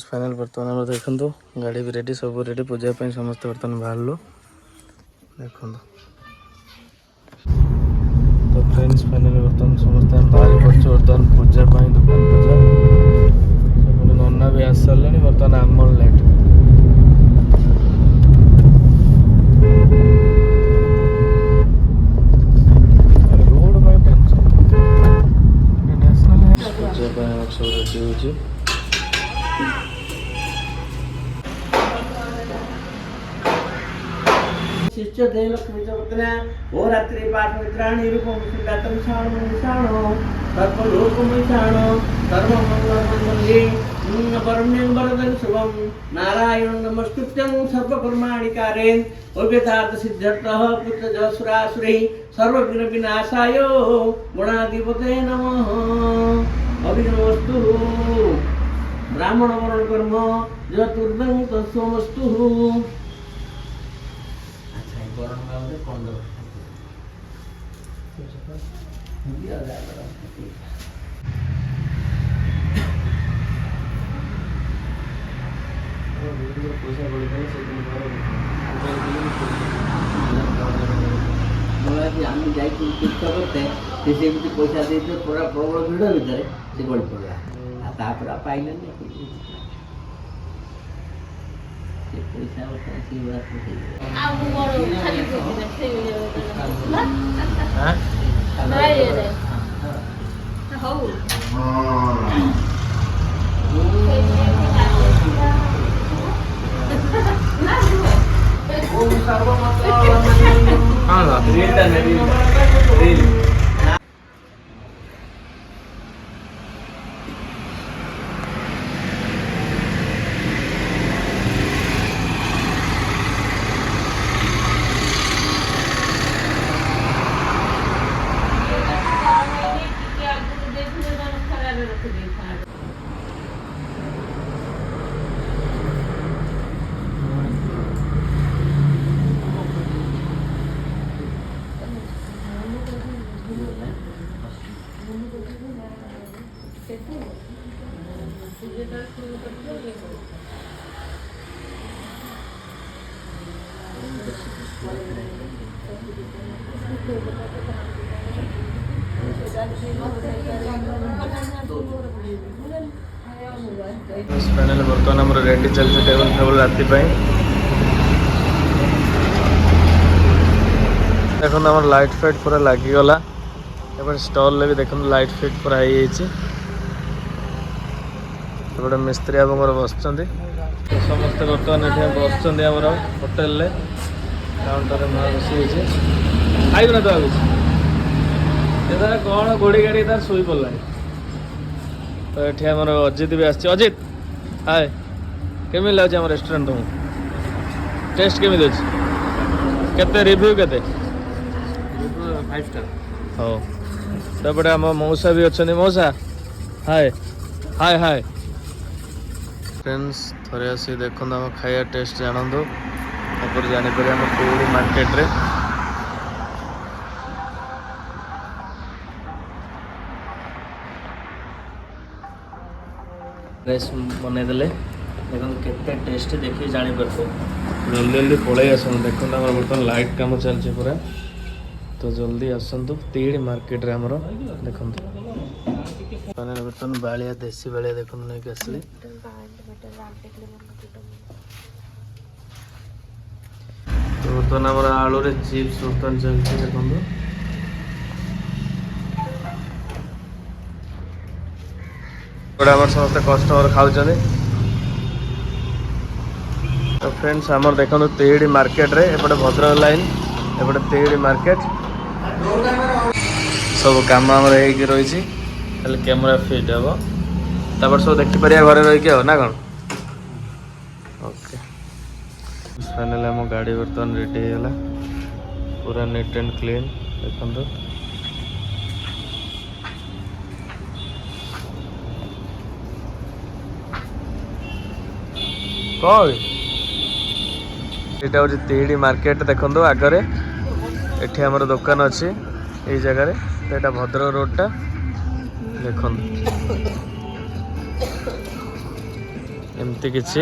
final बर्तमान आम देखो गाड़ी भी रेडी सब रेडी पूजा समस्त बर्तमान बाहर देखो तो फ्रेंड्स फाइनल बर्तमान समस्त बाहर पड़े बर्तमान पूजा दुकान पूजा सब नना भी आस सारे बर्तमान आम लेट रोड पूजा सब रेडी हो शिष्य देवलक्ष्मी चौतना ओ रात्रि पाठ मित्राणि रूपम सुदातम शाणो सर्व लोकम शाणो सर्व मंगल मंगले परमं वरदं शुभम नारायण नमस्तुत्यं सर्व कर्माणि कारयन् उभयतार्थ सिद्ध्यर्थः पुत्र जसुरासुरे सर्व विघ्न विनाशाय गुणाधिपते नमः अभिनमस्तु ब्राह्मण वर्ण कर्म जतुर्दं तस्वमस्तु गरम गाँव पंद्रह पैसा आम जा तीर्थ करते पैसा दे पूरा प्रबल भिड़ भितर से गड़ी पड़ा पाइल पैसा फाइनल बर्तमान आम रेडी चलते टेबल फेबल राति देखो आम लाइट फाइट पूरा लगिगला स्टल भी देखो लाइट फिट पूरा हो मिस्त्री आप बस समस्त बर्तमान ये बस होटेल काउंटर माँ बस खाइब ना तो आगे कौन गोड़ी गाड़ी तार शुई पड़ा तो ये आम अजित भी आस अजित हाय केमी लगे आम रेस्टोरेंट तुमको टेस्ट केमी अच्छे केते रिव्यू केते 5 स्टार हो तपटे आम मौसा भी अच्छा मौसा हाय हाय हाय फ्रेंड्स थोड़े आसी देखो आम खाया टेस्ट जानतु तापर जापर आम कौड़ी मार्केट रे फ्रेश बनईदे देखो केते टेस्ट देखिए जापर जल्दी जल्दी पलि आस देखो बर्तमान लाइट काम चलती पूरा तो जल्दी आसतु तीड़ी मार्केट रे हमर देखो बर्तमान बालिया देसी बालिया देखो नहीं आसली तो बर्तमान आम आलू रे चिप्स बर्तमान चलती देखो समस्त कस्टमर खाऊ तो फ्रेंड्स आमर देखो तिहिड़ी मार्केट रे एपटे भद्रक लाइन एपटे तिहिड़ी मार्केट सब कम रही खाली कैमेरा फिट हम सब देखिपर घरे रही ना कौन ओके फाइनल आम गाड़ी बर्तमान रेडी होगा पूरा नीट एंड क्लीन देखो कौन यहाँ हूँ तिहिड़ी मार्केट देखो आगरे एठी हमर दुकान अच्छी ये जगह तो यहाँ भद्रक रोडटा देखो ଏମିତି କିଛି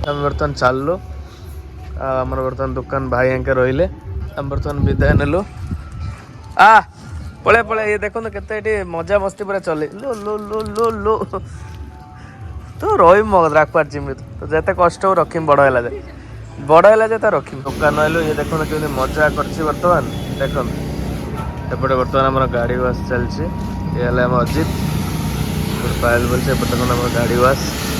ଆମେ ବର୍ତ୍ତମାନ ଚାଲିଲୁ ଆଉ ଆମର ବର୍ତ୍ତମାନ ଦୋକାନ ଭାଇ ଆଙ୍କେ ରହିଲେ ଆମେ ବର୍ତ୍ତମାନ ବିଦାୟ ନେଲୁ ପଳେଇ ପଳେଇ ଇଏ ଦେଖନ୍ତୁ କେତେ ଏଠି ମଜା ମସ୍ତି ପୁରା ଚଲେ लो लो लो लो लो ତୁ ରହିବି ମୋ ରାଖପାର ଜିମି ତ ଯେତେ କଷ୍ଟ ହଉ ରଖିମି ବଡ଼ ହେଲା ଯେ ତା ରଖିମି ଦୋକାନ ଆଇଲୁ ଇଏ ଦେଖନ୍ତୁ କେମିତି ମଜା କରିଛି ବର୍ତ୍ତମାନ ଦେଖନ୍ତୁ ଏପଟେ ବର୍ତ୍ତମାନ ଆମର ଗାଡ଼ି ୱାସ୍ ଚାଲିଛି ଇଏ ହେଲେ ଆମ ଅଜିତ ପାୟଲ ବୋଲছে ଏପଟେ ଦେଖନ୍ତୁ ଆମର ଗାଡ଼ି ୱାସ୍